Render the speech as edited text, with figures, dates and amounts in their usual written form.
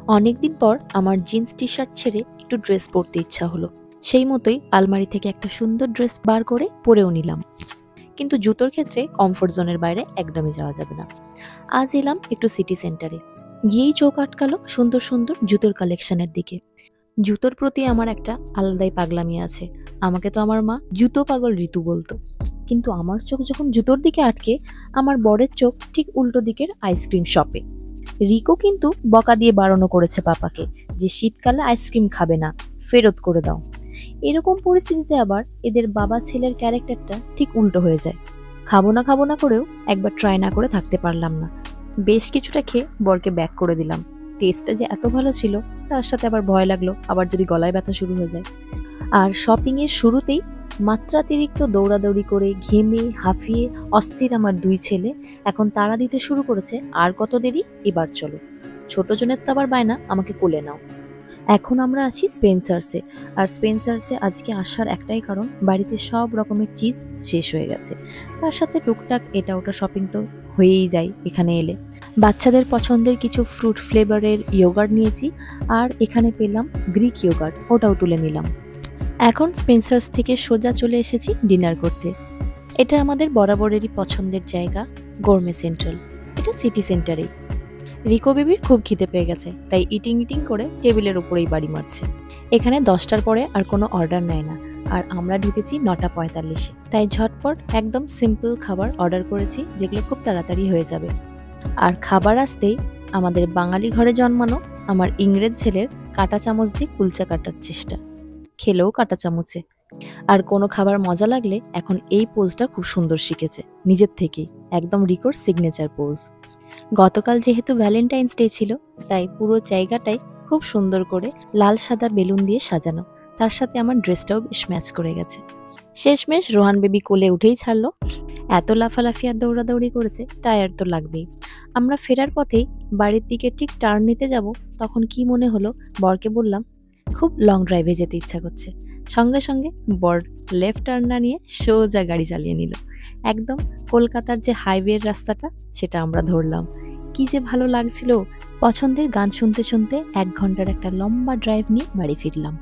অনেকদিন পর আমার জিন্স টি শার্ট ছেড়ে একটু ড্রেস পরতে ইচ্ছা হলো। সেই মতোই আলমারি থেকে একটা সুন্দর ড্রেস বার করে পরেও নিলাম। কিন্তু জুতোর ক্ষেত্রে কমফোর্ট জোনের বাইরে একদমই যাওয়া যাবে না। আজ এলাম একটু সিটি সেন্টারে। গিয়েই চোখ আটকালো সুন্দর সুন্দর জুতোর কালেকশনের দিকে। জুতোর প্রতি আমার একটা আলাদাই পাগলামি আছে। আমাকে তো আমার মা জুতো পাগল ঋতু বলতো। কিন্তু আমার চোখ যখন জুতোর দিকে আটকে, আমার বরের চোখ ঠিক উল্টো দিকের আইসক্রিম শপে। রিকো কিন্তু বকা দিয়ে বারণও করেছে পাপাকে যে শীতকালে আইসক্রিম খাবে না, ফেরত করে দাও। এরকম পরিস্থিতিতে আবার এদের বাবা ছেলের ক্যারেক্টারটা ঠিক উল্টো হয়ে যায়। খাবো না করেও একবার ট্রাই না করে থাকতে পারলাম না। বেশ কিছুটা খেয়ে বরকে ব্যাক করে দিলাম। টেস্টটা যে এত ভালো ছিল, তার সাথে আবার ভয় লাগলো আবার যদি গলায় ব্যথা শুরু হয়ে যায়। আর শপিং এর শুরুতেই মাত্রাতিরিক্ত দৌড়াদৌড়ি করে ঘেমে হাঁফিয়ে অস্থির আমার দুই ছেলে এখন তাড়া দিতে শুরু করেছে। আর কত দেরি, এবার চলো। ছোট জনের তো আবার বায়না আমাকে কোলে নাও। এখন আমরা আছি স্পেন্সার্সে। আর স্পেন্সার্সে আজকে আসার একটাই কারণ, বাড়িতে সব রকমের চিজ শেষ হয়ে গেছে। তার সাথে টুকটাক এটা ওটা শপিং তো হয়েই যায় এখানে এলে। বাচ্চাদের পছন্দের কিছু ফ্রুট ফ্লেভারের ইয়োগার্ট নিয়েছি। আর এখানে পেলাম গ্রিক ইয়োগার্ট, ওটাও তুলে নিলাম। এখন স্পেন্সার্স থেকে সোজা চলে এসেছি ডিনার করতে। এটা আমাদের বরাবরেরই পছন্দের জায়গা, গোরমে সেন্ট্রাল। এটা সিটি সেন্টারেই। রিকো বেবির খুব খিদে পেয়ে গেছে, তাই ইটিং ইটিং করে টেবিলের উপরেই বাড়ি মারছে। এখানে 10টার পরে আর কোনো অর্ডার নেয় না। আর আমরা ঢুকেছি 9:45-এ, তাই ঝটপট একদম সিম্পল খাবার অর্ডার করেছি, যেগুলো খুব তাড়াতাড়ি হয়ে যাবে। আর খাবার আসতেই আমাদের বাঙালি ঘরে জন্মানো আমার ইংরেজ ছেলের কাঁটা চামচ দিয়ে কুলচা কাটার চেষ্টা। খেলেও কাঁটা চামচে। আর কোনো খাবার মজা লাগলে এখন এই পোজটা খুব সুন্দর শিখেছে নিজের থেকেই, একদম রিকোর সিগনেচার পোজ। গতকাল যেহেতু ভ্যালেন্টাইন্স ডে ছিল, তাই পুরো জায়গাটাই খুব সুন্দর করে লাল সাদা বেলুন দিয়ে সাজানো। তার সাথে আমার ড্রেসটাও বেশ ম্যাচ করে গেছে। শেষমেশ রোহান বেবি কোলে উঠেই ছাড়লো। এত লাফালাফি আর দৌড়াদৌড়ি করেছে, টায়ার তো লাগবেই। আমরা ফেরার পথেই বাড়ির দিকে ঠিক টার্ন নিতে যাব, তখন কি মনে হলো, বরকে বললাম খুব লং ড্রাইভে যেতে ইচ্ছা করছে। সঙ্গে সঙ্গে বর লেফট টার্ন না নিয়ে সোজা গাড়ি চালিয়ে নিল। একদম কলকাতার যে হাইওয়ের রাস্তাটা, সেটা আমরা ধরলাম। কি যে ভালো লাগছিল। পছন্দের গান শুনতে শুনতে 1 ঘন্টার একটা লম্বা ড্রাইভ নিয়ে বাড়ি ফিরলাম।